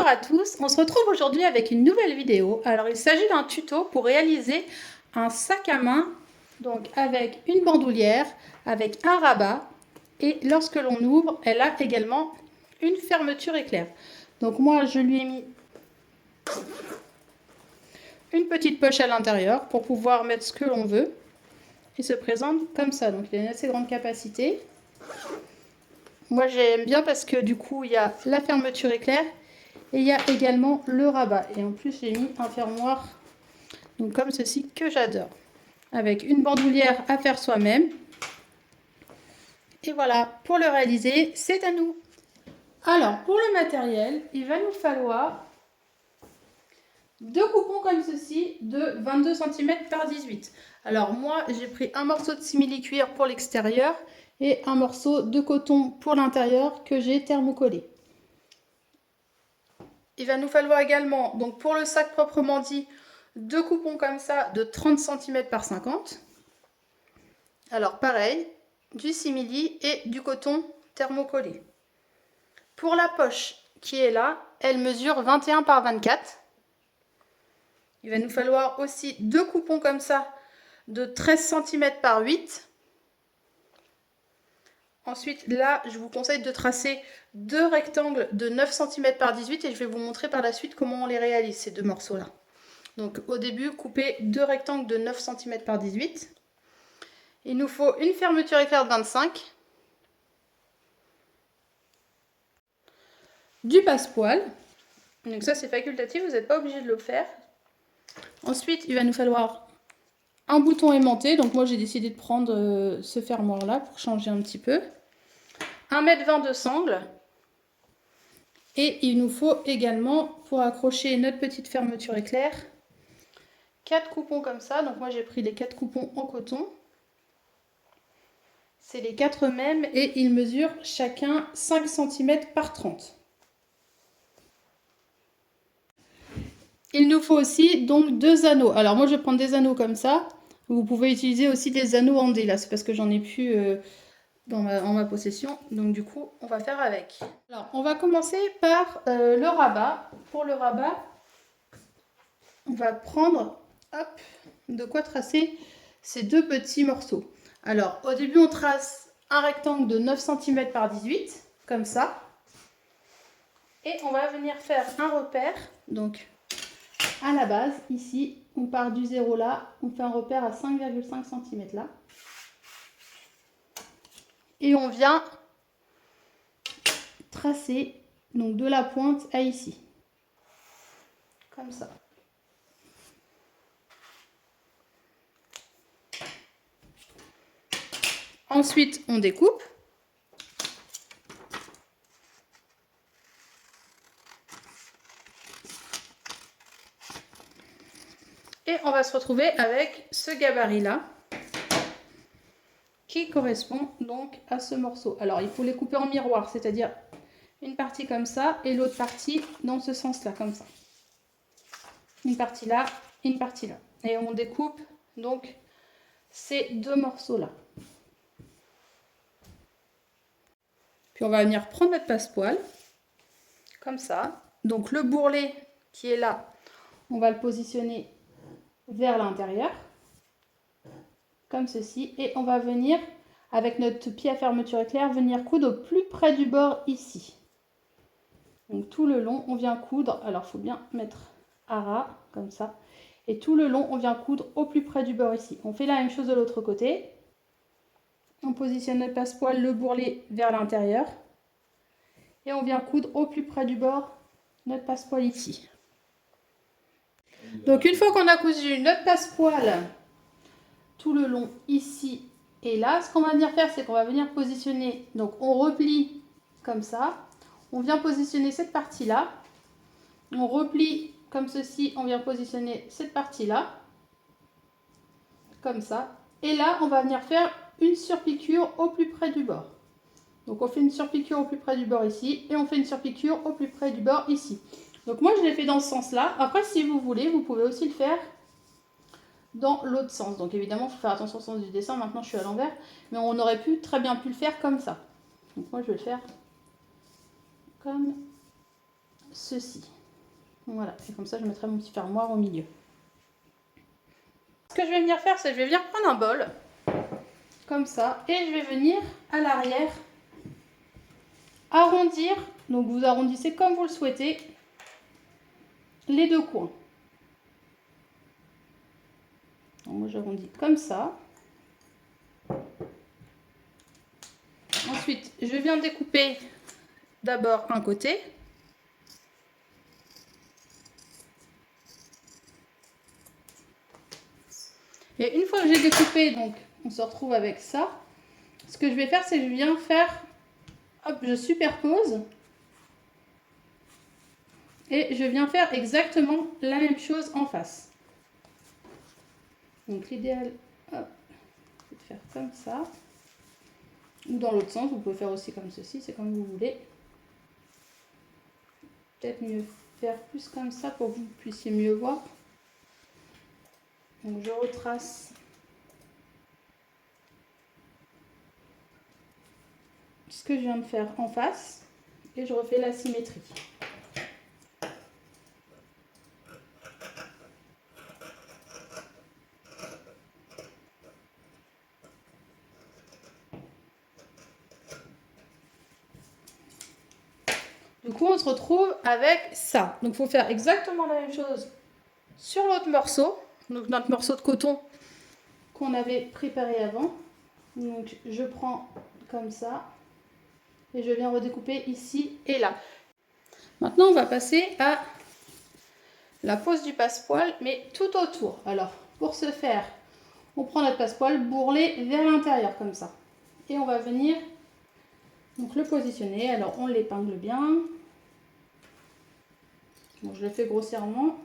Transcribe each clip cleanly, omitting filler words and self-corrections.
Bonjour à tous, on se retrouve aujourd'hui avec une nouvelle vidéo. Alors il s'agit d'un tuto pour réaliser un sac à main, donc avec une bandoulière, avec un rabat, et lorsque l'on ouvre, elle a également une fermeture éclair. Donc moi je lui ai mis une petite poche à l'intérieur pour pouvoir mettre ce que l'on veut. Il se présente comme ça, donc il a une assez grande capacité. Moi j'aime bien parce que du coup il y a la fermeture éclair et il y a également le rabat. Et en plus j'ai mis un fermoir donc comme ceci que j'adore. Avec une bandoulière à faire soi-même. Et voilà, pour le réaliser, c'est à nous. Alors pour le matériel, il va nous falloir deux coupons comme ceci de 22 cm par 18. Alors moi j'ai pris un morceau de simili-cuir pour l'extérieur et un morceau de coton pour l'intérieur que j'ai thermocollé. Il va nous falloir également, donc pour le sac proprement dit, deux coupons comme ça de 30 cm par 50. Alors pareil, du simili et du coton thermocollé. Pour la poche qui est là, elle mesure 21 par 24. Il va nous falloir aussi deux coupons comme ça de 13 cm par 8. Ensuite, là, je vous conseille de tracer deux rectangles de 9 cm par 18 et je vais vous montrer par la suite comment on les réalise, ces deux morceaux-là. Donc, au début, coupez deux rectangles de 9 cm par 18. Il nous faut une fermeture éclair de 25, du passepoil. Donc ça, c'est facultatif, vous n'êtes pas obligé de le faire. Ensuite, il va nous falloir un bouton aimanté. Donc moi, j'ai décidé de prendre ce fermoir-là pour changer un petit peu. 1,20 m de sangle. Et il nous faut également, pour accrocher notre petite fermeture éclair, 4 coupons comme ça. Donc moi, j'ai pris les 4 coupons en coton. C'est les 4 mêmes et ils mesurent chacun 5 cm par 30. Il nous faut aussi donc deux anneaux. Alors moi, je vais prendre des anneaux comme ça. Vous pouvez utiliser aussi des anneaux en dé, là, c'est parce que j'en ai plus en ma possession. Donc du coup, on va faire avec. Alors, on va commencer par le rabat. Pour le rabat, on va prendre, hop, de quoi tracer ces deux petits morceaux. Alors, au début, on trace un rectangle de 9 cm par 18, comme ça. Et on va venir faire un repère, donc à la base, ici, on part du 0 là, on fait un repère à 5,5 cm là. Et on vient tracer donc de la pointe à ici. Comme ça. Ensuite, on découpe. Et on va se retrouver avec ce gabarit-là, qui correspond donc à ce morceau. Alors, il faut les couper en miroir, c'est-à-dire une partie comme ça et l'autre partie dans ce sens-là, comme ça. Une partie là, une partie là. Et on découpe donc ces deux morceaux-là. Puis on va venir prendre notre passepoil, comme ça. Donc le bourrelet qui est là, on va le positionner vers l'intérieur, comme ceci. Et on va venir, avec notre pied à fermeture éclair, venir coudre au plus près du bord ici. Donc tout le long, on vient coudre. Alors il faut bien mettre à ras, comme ça. Et tout le long, on vient coudre au plus près du bord ici. On fait la même chose de l'autre côté. On positionne notre passepoil, le bourrelet vers l'intérieur. Et on vient coudre au plus près du bord notre passepoil ici. Donc une fois qu'on a cousu notre passepoil tout le long ici et là, ce qu'on va venir faire, c'est qu'on va venir positionner, donc on replie comme ça. On vient positionner cette partie-là. On replie comme ceci, on vient positionner cette partie-là. Comme ça. Et là, on va venir faire une surpiqûre au plus près du bord. Donc on fait une surpiqûre au plus près du bord ici et on fait une surpiqûre au plus près du bord ici. Donc moi je l'ai fait dans ce sens-là. Après si vous voulez, vous pouvez aussi le faire dans l'autre sens. Donc évidemment, il faut faire attention au sens du dessin. Maintenant je suis à l'envers, mais on aurait très bien pu le faire comme ça. Donc moi je vais le faire comme ceci. Voilà, et comme ça je mettrai mon petit fermoir au milieu. Ce que je vais venir faire, c'est que je vais venir prendre un bol, comme ça, et je vais venir à l'arrière arrondir, donc vous arrondissez comme vous le souhaitez, les deux coins. Donc moi j'arrondis comme ça. Ensuite, je viens découper d'abord un côté. Et une fois que j'ai découpé, donc on se retrouve avec ça. Ce que je vais faire, c'est que je viens faire, hop, je superpose. Et je viens faire exactement la même chose en face. Donc l'idéal, hop, c'est de faire comme ça. Ou dans l'autre sens, vous pouvez faire aussi comme ceci, c'est comme vous voulez. Peut-être mieux faire plus comme ça pour que vous puissiez mieux voir. Donc je retrace ce que je viens de faire en face et je refais la symétrie. Du coup, on se retrouve avec ça. Donc, il faut faire exactement la même chose sur l'autre morceau. Donc, notre morceau de coton qu'on avait préparé avant. Donc, je prends comme ça et je viens redécouper ici et là. Maintenant, on va passer à la pose du passepoil, mais tout autour. Alors, pour ce faire, on prend notre passepoil bourrelé vers l'intérieur comme ça. Et on va venir donc le positionner. Alors, on l'épingle bien. Bon, je le fais grossièrement.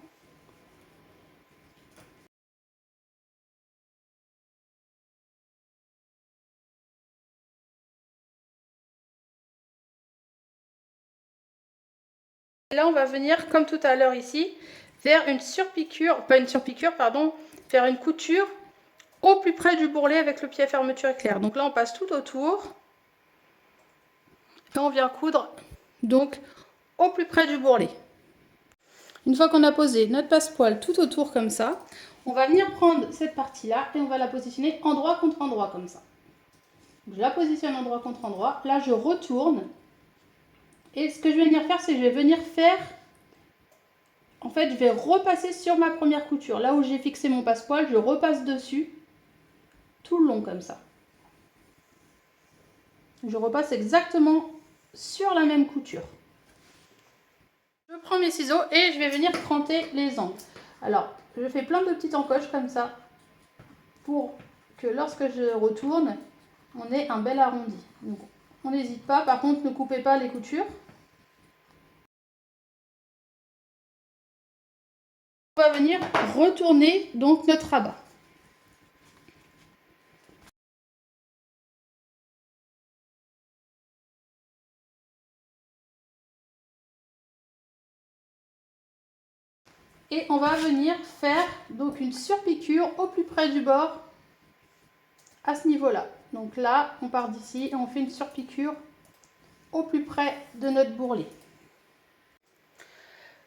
Et là, on va venir, comme tout à l'heure ici, faire une surpiqûre, pas une surpiqûre, pardon, faire une couture au plus près du bourrelet avec le pied à fermeture éclair. Donc là, on passe tout autour et on vient coudre donc au plus près du bourrelet. Une fois qu'on a posé notre passepoil tout autour comme ça, on va venir prendre cette partie-là et on va la positionner endroit contre endroit comme ça. Je la positionne endroit contre endroit. Là, je retourne. Et ce que je vais venir faire, c'est que je vais venir faire... En fait, je vais repasser sur ma première couture. Là où j'ai fixé mon passepoil, je repasse dessus tout le long comme ça. Je repasse exactement sur la même couture. Je prends mes ciseaux et je vais venir cranter les angles. Alors, je fais plein de petites encoches comme ça pour que lorsque je retourne, on ait un bel arrondi. Donc, on n'hésite pas. Par contre, ne coupez pas les coutures. On va venir retourner donc notre rabat. Et on va venir faire donc une surpiqûre au plus près du bord à ce niveau-là. Donc là, on part d'ici et on fait une surpiqûre au plus près de notre bourrelet.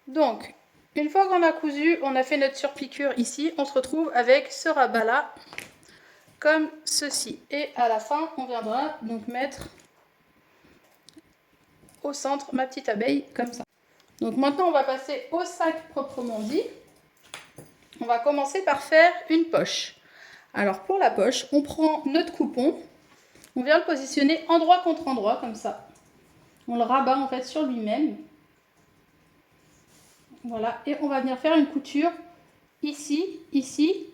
Donc, une fois qu'on a cousu, on a fait notre surpiqûre ici, on se retrouve avec ce rabat-là, comme ceci. Et à la fin, on viendra donc mettre au centre ma petite abeille, comme ça. Donc maintenant, on va passer au sac proprement dit. On va commencer par faire une poche. Alors pour la poche, on prend notre coupon, on vient le positionner endroit contre endroit, comme ça. On le rabat en fait sur lui-même. Voilà, et on va venir faire une couture ici, ici.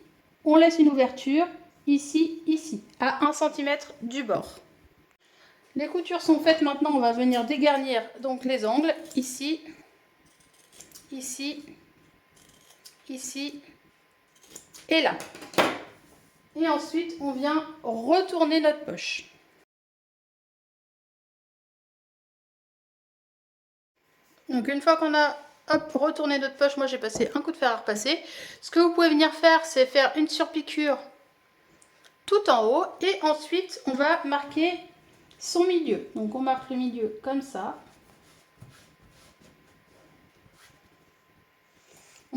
On laisse une ouverture ici, ici, à 1 cm du bord. Les coutures sont faites maintenant, on va venir dégarnir donc les angles, ici, ici, ici et là. Et ensuite, on vient retourner notre poche. Donc une fois qu'on a retourné notre poche, moi j'ai passé un coup de fer à repasser. Ce que vous pouvez venir faire, c'est faire une surpiqûre tout en haut. Et ensuite, on va marquer son milieu. Donc on marque le milieu comme ça.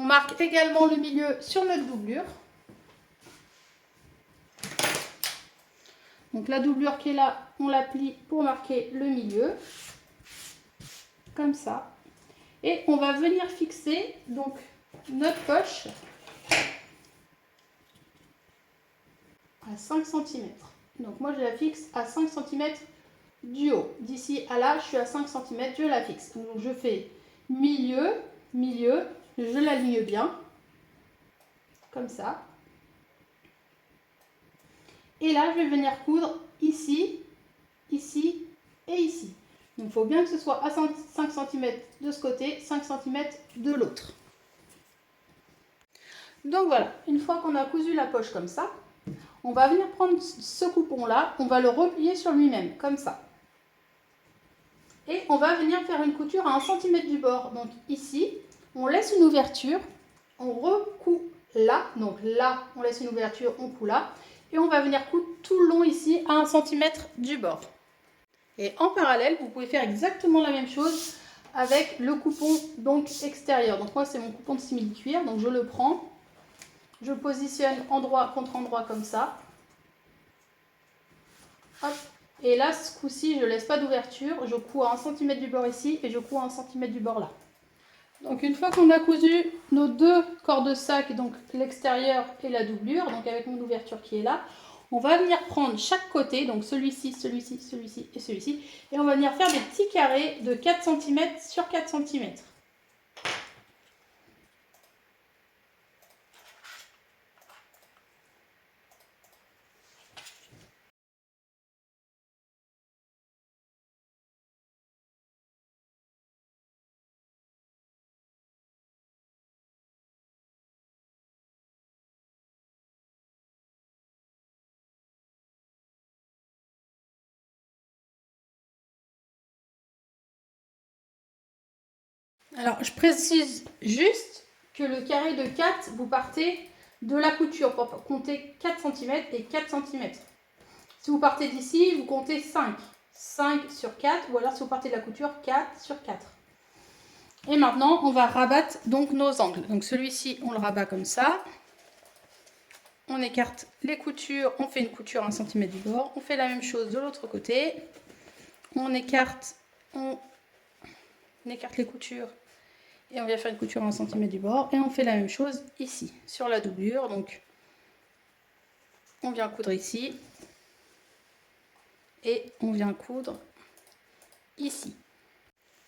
On marque également le milieu sur notre doublure. Donc la doublure qui est là, on la plie pour marquer le milieu. Comme ça. Et on va venir fixer donc notre poche à 5 cm. Donc moi je la fixe à 5 cm du haut. D'ici à là, je suis à 5 cm, je la fixe. Donc je fais milieu, milieu, je l'aligne bien. Comme ça. Et là, je vais venir coudre ici, ici et ici. Donc il faut bien que ce soit à 5 cm de ce côté, 5 cm de l'autre. Donc voilà, une fois qu'on a cousu la poche comme ça, on va venir prendre ce coupon-là, on va le replier sur lui-même, comme ça. Et on va venir faire une couture à 1 cm du bord. Donc ici, on laisse une ouverture, on recoue là, donc là, on laisse une ouverture, on coud là, et on va venir coudre tout le long ici à 1 cm du bord. Et en parallèle, vous pouvez faire exactement la même chose avec le coupon donc extérieur. Donc moi, c'est mon coupon de simili-cuir, donc je le prends. Je positionne endroit contre endroit comme ça. Hop. Et là, ce coup-ci, je ne laisse pas d'ouverture. Je couds à 1 cm du bord ici et je couds à 1 cm du bord là. Donc une fois qu'on a cousu nos deux corps de sac, donc l'extérieur et la doublure, donc avec mon ouverture qui est là, on va venir prendre chaque côté, donc celui-ci, celui-ci, celui-ci et celui-ci, et on va venir faire des petits carrés de 4 cm sur 4 cm. Alors, je précise juste que le carré de 4, vous partez de la couture pour compter 4 cm et 4 cm. Si vous partez d'ici, vous comptez 5. 5 sur 4, ou alors si vous partez de la couture, 4 sur 4. Et maintenant, on va rabattre donc nos angles. Donc celui-ci, on le rabat comme ça. On écarte les coutures, on fait une couture à 1 cm du bord. On fait la même chose de l'autre côté. On écarte les coutures. Et on vient faire une couture à 1 cm du bord. Et on fait la même chose ici, sur la doublure. Donc, on vient coudre ici. Et on vient coudre ici.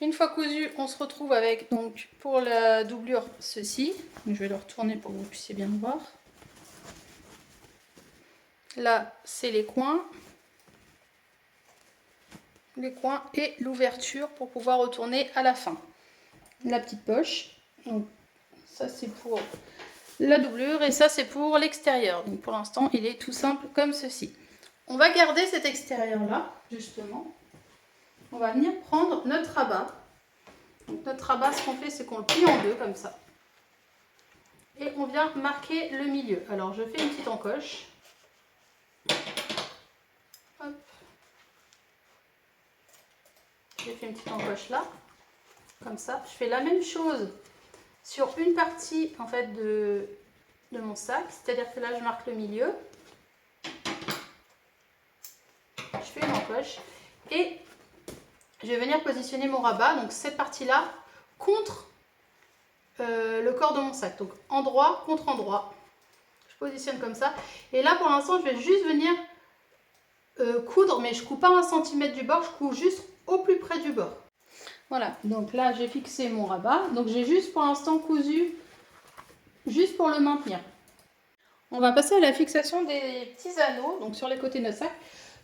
Une fois cousu, on se retrouve avec, donc, pour la doublure, ceci. Je vais le retourner pour que vous puissiez bien le voir. Là, c'est les coins. Les coins et l'ouverture pour pouvoir retourner à la fin. La petite poche. Donc, ça, c'est pour la doublure et ça, c'est pour l'extérieur. Donc, pour l'instant, il est tout simple comme ceci. On va garder cet extérieur-là, justement. On va venir prendre notre rabat. Donc, notre rabat, ce qu'on fait, c'est qu'on le plie en deux, comme ça. Et on vient marquer le milieu. Alors, je fais une petite encoche. Hop. J'ai fait une petite encoche là. Comme ça. Je fais la même chose sur une partie, en fait, de mon sac. C'est-à-dire que là, je marque le milieu. Je fais une encoche. Et je vais venir positionner mon rabat, donc cette partie-là, contre le corps de mon sac. Donc endroit contre endroit. Je positionne comme ça. Et là, pour l'instant, je vais juste venir coudre, mais je ne couds pas 1 cm du bord, je couds juste au plus près du bord. Voilà, donc là, j'ai fixé mon rabat. Donc j'ai juste pour l'instant cousu, juste pour le maintenir. On va passer à la fixation des petits anneaux, donc sur les côtés de notre sac.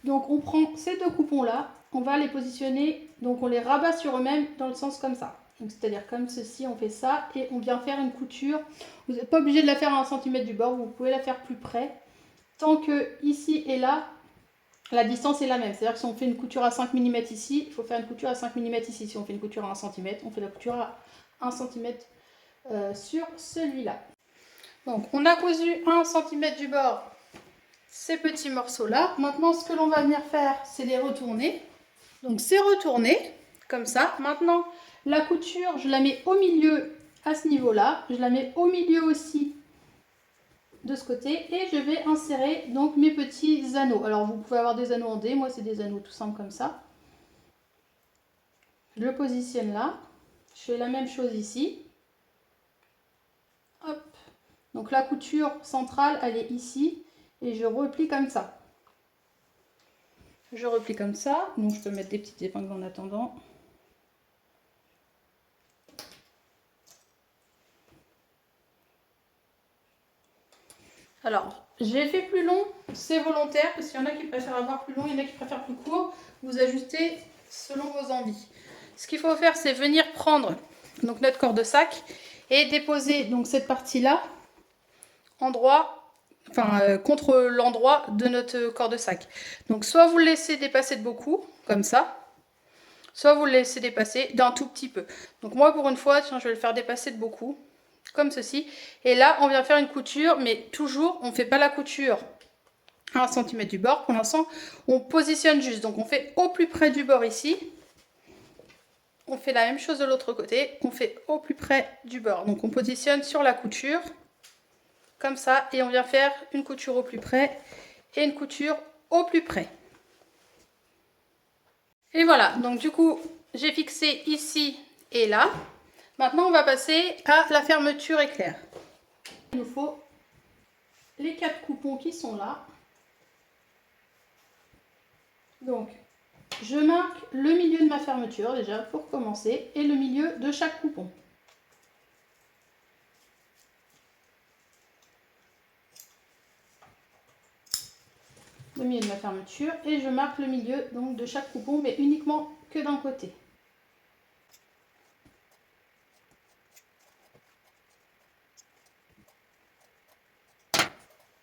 Donc on prend ces deux coupons-là, on va les positionner, donc on les rabat sur eux-mêmes dans le sens comme ça. C'est-à-dire comme ceci, on fait ça et on vient faire une couture. Vous n'êtes pas obligé de la faire à 1 cm du bord, vous pouvez la faire plus près. Tant que ici et là, la distance est la même. C'est-à-dire que si on fait une couture à 5 mm ici, il faut faire une couture à 5 mm ici. Si on fait une couture à 1 cm, on fait la couture à 1 cm sur celui-là. Donc on a cousu à 1 cm du bord ces petits morceaux-là. Maintenant, ce que l'on va venir faire, c'est les retourner. Donc c'est retourné, comme ça. Maintenant, la couture, je la mets au milieu à ce niveau-là. Je la mets au milieu aussi de ce côté et je vais insérer donc mes petits anneaux. Alors vous pouvez avoir des anneaux en D, moi c'est des anneaux tout simples comme ça. Je le positionne là. Je fais la même chose ici. Hop. Donc la couture centrale elle est ici et je replie comme ça. Je replie comme ça. Donc je peux mettre des petites épingles en attendant. Alors, j'ai fait plus long, c'est volontaire, parce qu'il y en a qui préfèrent avoir plus long, il y en a qui préfèrent plus court. Vous ajustez selon vos envies. Ce qu'il faut faire, c'est venir prendre donc, notre corde sac et déposer donc, cette partie-là contre l'endroit de notre corde sac. Donc, soit vous le laissez dépasser de beaucoup, comme ça, soit vous le laissez dépasser d'un tout petit peu. Donc, moi, pour une fois, tiens, je vais le faire dépasser de beaucoup. Comme ceci, et là on vient faire une couture, mais toujours on ne fait pas la couture à 1 cm du bord. Pour l'instant on positionne juste, donc on fait au plus près du bord ici, on fait la même chose de l'autre côté, on fait au plus près du bord, donc on positionne sur la couture comme ça et on vient faire une couture au plus près et une couture au plus près. Et voilà, donc du coup j'ai fixé ici et là. Maintenant on va passer à la fermeture éclair. Il nous faut les 4 coupons qui sont là. Donc, je marque le milieu de ma fermeture déjà pour commencer et le milieu de chaque coupon. Le milieu de ma fermeture et je marque le milieu donc de chaque coupon, mais uniquement que d'un côté.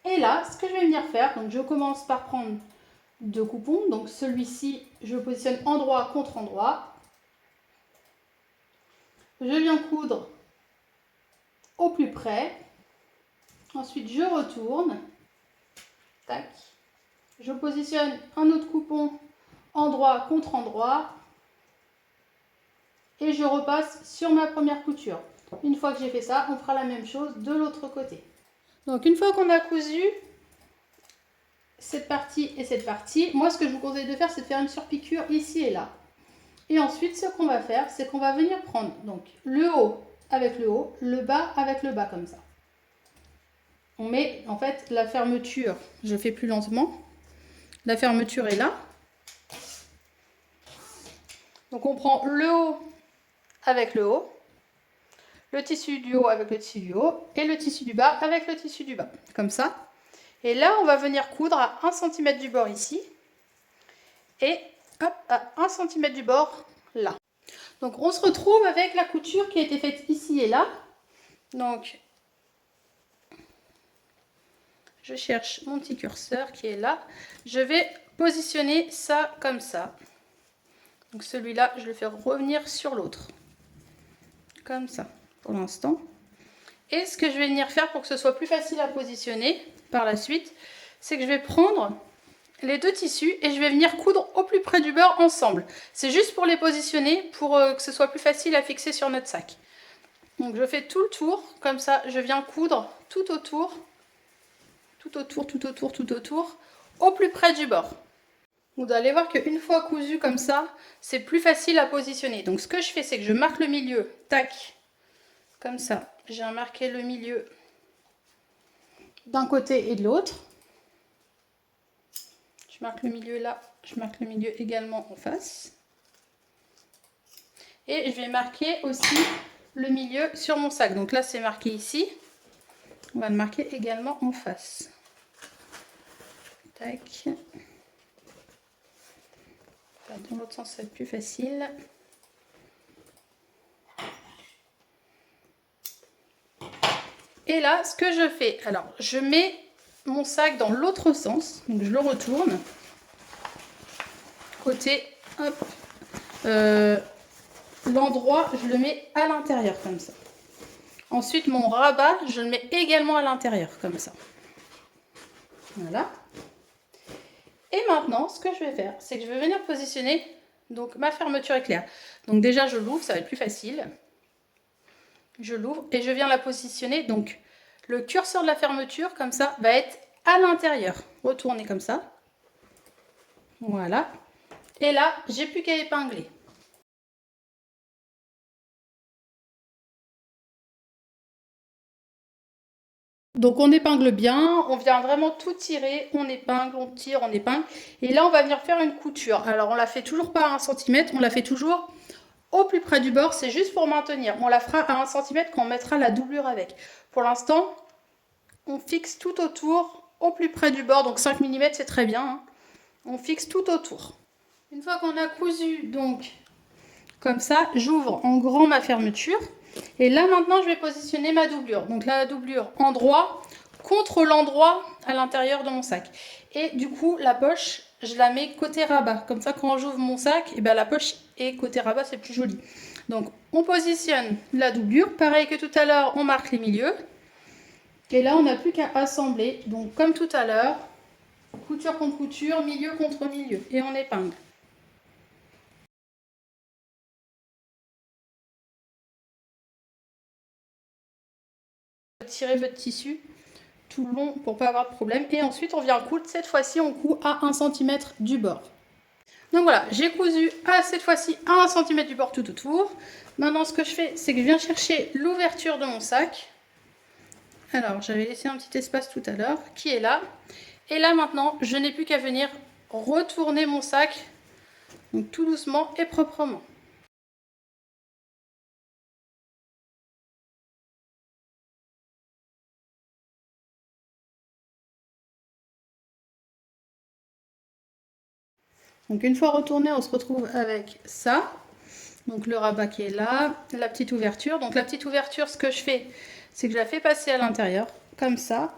Et là, ce que je vais venir faire, donc je commence par prendre 2 coupons. Donc celui-ci, je le positionne endroit contre endroit. Je viens coudre au plus près. Ensuite, je retourne. Tac. Je positionne un autre coupon endroit contre endroit. Et je repasse sur ma première couture. Une fois que j'ai fait ça, on fera la même chose de l'autre côté. Donc une fois qu'on a cousu cette partie et cette partie, moi ce que je vous conseille de faire, c'est de faire une surpiqûre ici et là. Et ensuite ce qu'on va faire, c'est qu'on va venir prendre donc le haut avec le haut, le bas avec le bas comme ça. On met en fait la fermeture, je fais plus lentement, la fermeture est là. Donc on prend le haut avec le haut, le tissu du haut avec le tissu du haut et le tissu du bas avec le tissu du bas, comme ça. Et là, on va venir coudre à 1 cm du bord ici et hop, à 1 cm du bord là. Donc on se retrouve avec la couture qui a été faite ici et là. Donc je cherche mon petit curseur qui est là. Je vais positionner ça comme ça. Donc celui-là, je le fais revenir sur l'autre. Comme ça, pour l'instant. Et ce que je vais venir faire pour que ce soit plus facile à positionner par la suite, c'est que je vais prendre les 2 tissus et je vais venir coudre au plus près du bord ensemble. C'est juste pour les positionner, pour que ce soit plus facile à fixer sur notre sac. Donc je fais tout le tour, comme ça je viens coudre tout autour, au plus près du bord. Vous allez voir qu'une fois cousu comme ça, c'est plus facile à positionner. Donc ce que je fais, c'est que je marque le milieu, tac, comme ça. J'ai marqué le milieu d'un côté et de l'autre. Je marque le milieu là, je marque le milieu également en face. Et je vais marquer aussi le milieu sur mon sac. Donc là, c'est marqué ici. On va le marquer également en face. Tac. Dans l'autre sens, ça va être plus facile. Et là, ce que je fais, alors je mets mon sac dans l'autre sens, donc je le retourne. Côté, hop, l'endroit, je le mets à l'intérieur comme ça. Ensuite, mon rabat, je le mets également à l'intérieur comme ça. Voilà. Et maintenant, ce que je vais faire, c'est que je vais venir positionner donc ma fermeture éclair. Donc déjà, je l'ouvre, ça va être plus facile. Je l'ouvre et je viens la positionner. Donc le curseur de la fermeture, comme ça, va être à l'intérieur. Retournez comme ça. Voilà. Et là, j'ai plus qu'à épingler. Donc on épingle bien, on vient vraiment tout tirer, on épingle, on tire, on épingle. Et là, on va venir faire une couture. Alors on la fait toujours pas à 1 cm, on la fait toujours au plus près du bord, c'est juste pour maintenir. On la fera à 1 cm quand on mettra la doublure avec. Pour l'instant, on fixe tout autour, au plus près du bord, donc 5 mm c'est très bien. Hein. On fixe tout autour. Une fois qu'on a cousu, donc comme ça, j'ouvre en grand ma fermeture. Et là maintenant, je vais positionner ma doublure. Donc la doublure en droit contre l'endroit à l'intérieur de mon sac. Et du coup, la poche, je la mets côté rabat. Comme ça, quand j'ouvre mon sac, et ben, la poche est côté rabat, c'est plus joli. Donc, on positionne la doublure. Pareil que tout à l'heure, on marque les milieux. Et là, on n'a plus qu'à assembler. Donc, comme tout à l'heure, couture contre couture, milieu contre milieu. Et on épingle. Tirez votre tissu tout le long pour pas avoir de problème. Et ensuite, on vient coudre. Cette fois-ci, on coud à 1 cm du bord. Donc voilà, j'ai cousu à cette fois-ci à 1 cm du bord tout autour. Maintenant, ce que je fais, c'est que je viens chercher l'ouverture de mon sac. Alors, j'avais laissé un petit espace tout à l'heure qui est là. Et là, maintenant, je n'ai plus qu'à venir retourner mon sac, donc tout doucement et proprement. Donc une fois retourné, on se retrouve avec ça. Donc le rabat qui est là, la petite ouverture. Donc la petite ouverture, ce que je fais, c'est que je la fais passer à l'intérieur, comme ça.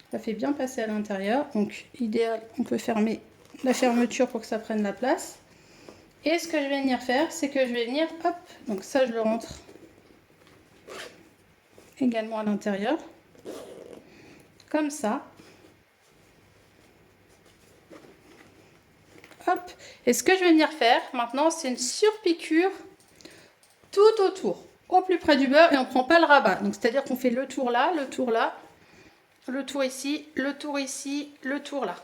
Ça fait bien passer à l'intérieur. Donc idéal, on peut fermer la fermeture pour que ça prenne la place. Et ce que je vais venir faire, c'est que je vais venir, hop, donc ça je le rentre également à l'intérieur, comme ça. Hop. Et ce que je vais venir faire maintenant, c'est une surpiqûre tout autour, au plus près du beurre, et on ne prend pas le rabat. Donc c'est-à-dire qu'on fait le tour là, le tour là, le tour ici, le tour ici, le tour là.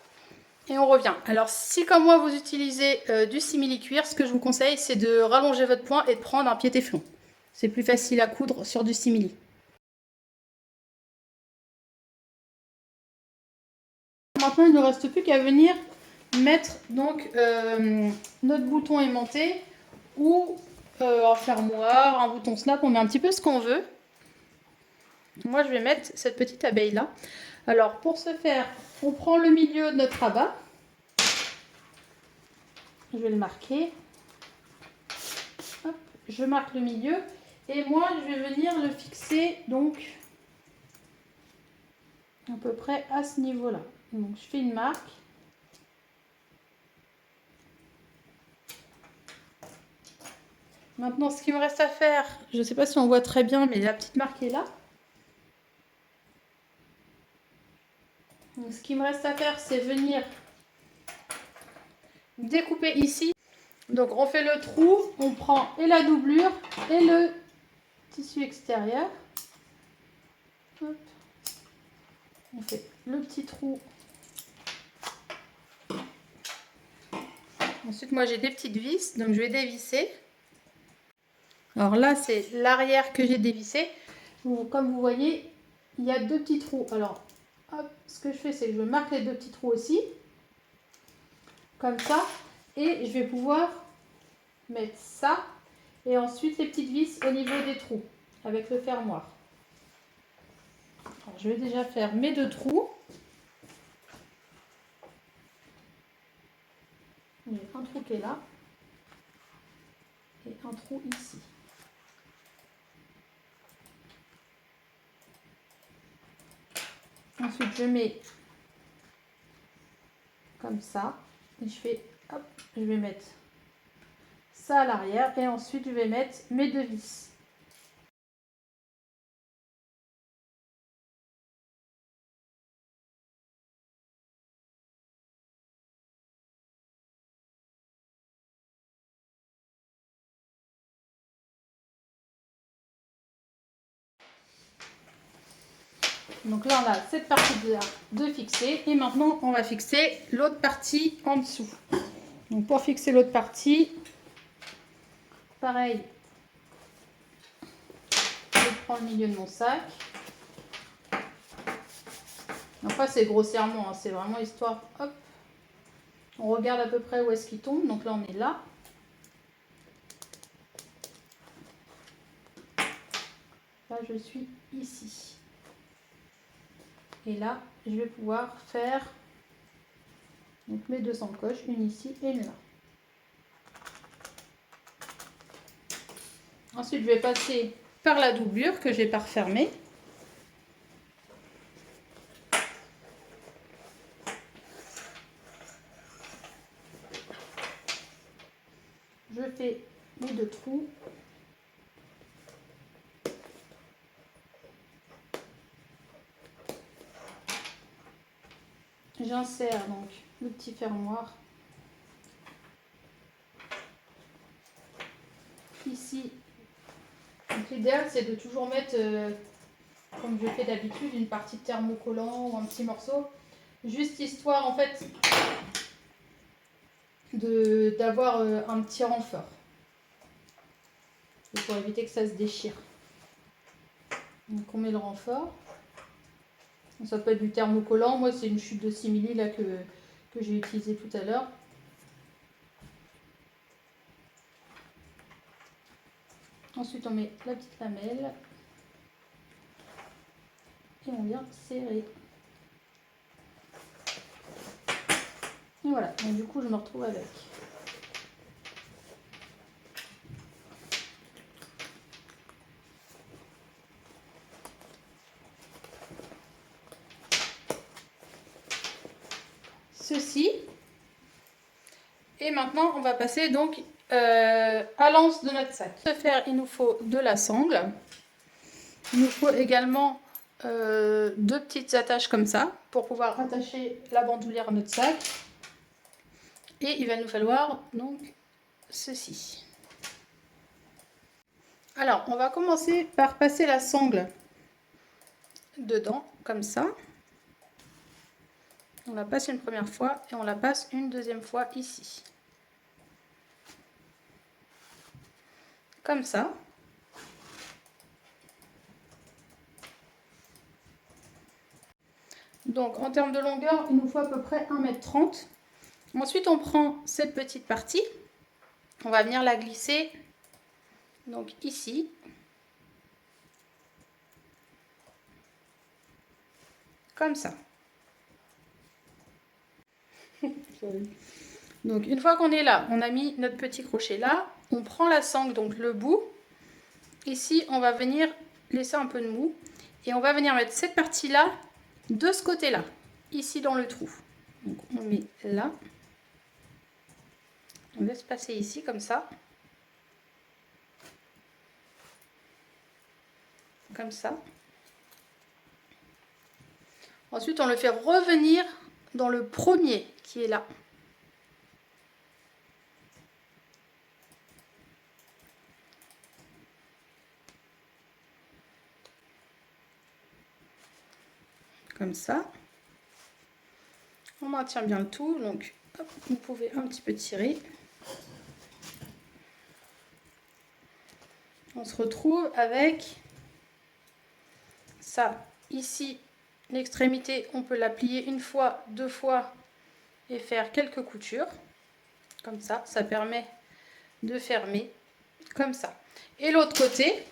Et on revient. Alors si comme moi vous utilisez du simili-cuir, ce que je vous conseille, c'est de rallonger votre point et de prendre un pied-téflon. C'est plus facile à coudre sur du simili. Maintenant, il ne reste plus qu'à venir mettre donc notre bouton aimanté ou un fermoir, un bouton snap, on met un petit peu ce qu'on veut. Moi, je vais mettre cette petite abeille là. Alors, pour ce faire, on prend le milieu de notre rabat. Je vais le marquer. Hop, je marque le milieu. Et moi, je vais venir le fixer donc à peu près à ce niveau-là. Donc, je fais une marque. Maintenant, ce qu'il me reste à faire, je ne sais pas si on voit très bien, mais la petite marque est là. Donc, ce qu'il me reste à faire, c'est venir découper ici. Donc, on fait le trou, on prend et la doublure et le tissu extérieur. Hop. On fait le petit trou. Ensuite, moi, j'ai des petites vis, donc je vais dévisser. Alors là, c'est l'arrière que j'ai dévissé. Donc, comme vous voyez, il y a deux petits trous. Alors, hop, ce que je fais, c'est que je marque les deux petits trous aussi. Comme ça. Et je vais pouvoir mettre ça. Et ensuite, les petites vis au niveau des trous, avec le fermoir. Alors, je vais déjà faire mes deux trous. J'ai un trou qui est là. Et un trou ici. Ensuite, je mets comme ça. Et je fais, hop, je vais mettre ça à l'arrière. Et ensuite, je vais mettre mes deux vis. Donc là, on a cette partie-là de fixer. Et maintenant, on va fixer l'autre partie en dessous. Donc pour fixer l'autre partie, pareil, je prends le milieu de mon sac. Après, c'est grossièrement, hein, c'est vraiment histoire, hop, on regarde à peu près où est-ce qu'il tombe. Donc là, on est là. Là, je suis ici. Et là, je vais pouvoir faire donc, mes 200 coches, une ici et une là. Ensuite, je vais passer par la doublure que j'ai pas refermée. Je fais mes 2 trous. J'insère donc le petit fermoir ici. L'idéal, c'est de toujours mettre, comme je fais d'habitude, une partie de thermocollant ou un petit morceau, juste histoire en fait d'avoir un petit renfort. Et pour éviter que ça se déchire. Donc on met le renfort. Ça peut être du thermocollant. Moi, c'est une chute de simili là que j'ai utilisé tout à l'heure. Ensuite, on met la petite lamelle. Et on vient serrer. Et voilà. Donc, du coup, je me retrouve avec. Ceci. Et maintenant, on va passer donc à l'anse de notre sac. Pour ce faire, il nous faut de la sangle. Il nous faut également 2 petites attaches comme ça pour pouvoir attacher la bandoulière à notre sac. Et il va nous falloir donc ceci. Alors, on va commencer par passer la sangle dedans, comme ça. On la passe une première fois et on la passe une deuxième fois ici. Comme ça. Donc, en termes de longueur, il nous faut à peu près 1,30 m. Ensuite, on prend cette petite partie. On va venir la glisser donc ici. Comme ça. Donc une fois qu'on est là, on a mis notre petit crochet là, on prend la sangle, donc le bout. Ici, on va venir laisser un peu de mou et on va venir mettre cette partie là de ce côté là, ici dans le trou. Donc on met là, on laisse passer ici comme ça. Comme ça. Ensuite, on le fait revenir dans le premier qui est là. Comme ça. On maintient bien le tout, donc hop, vous pouvez un petit peu tirer. On se retrouve avec ça. Ici, l'extrémité, on peut la plier une fois, 2 fois et faire quelques coutures. Comme ça, ça permet de fermer comme ça. Et l'autre côté,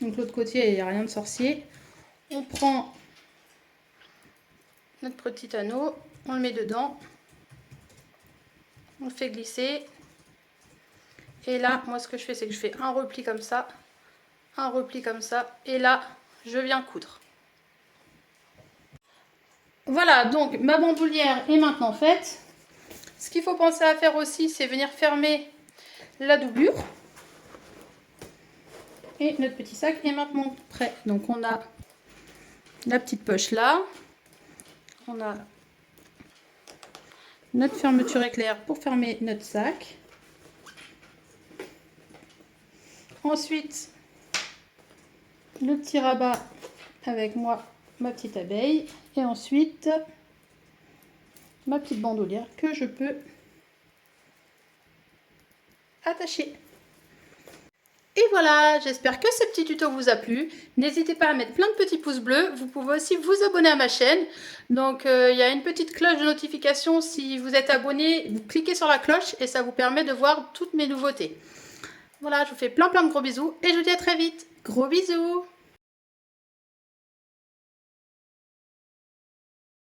donc l'autre côté, il n'y a rien de sorcier. On prend notre petit anneau, on le met dedans, on le fait glisser. Et là, moi, ce que je fais, c'est que je fais un repli comme ça, un repli comme ça. Et là, je viens coudre. Voilà, donc ma bandoulière est maintenant faite. Ce qu'il faut penser à faire aussi, c'est venir fermer la doublure. Et notre petit sac est maintenant prêt. Donc on a la petite poche là. On a notre fermeture éclair pour fermer notre sac. Ensuite, le petit rabat avec moi ma petite abeille et ensuite ma petite bandoulière que je peux attacher. Et voilà, j'espère que ce petit tuto vous a plu. N'hésitez pas à mettre plein de petits pouces bleus. Vous pouvez aussi vous abonner à ma chaîne. Donc il y a une petite cloche de notification. Si vous êtes abonné, vous cliquez sur la cloche et ça vous permet de voir toutes mes nouveautés. Voilà, je vous fais plein de gros bisous et je vous dis à très vite. Gros bisous!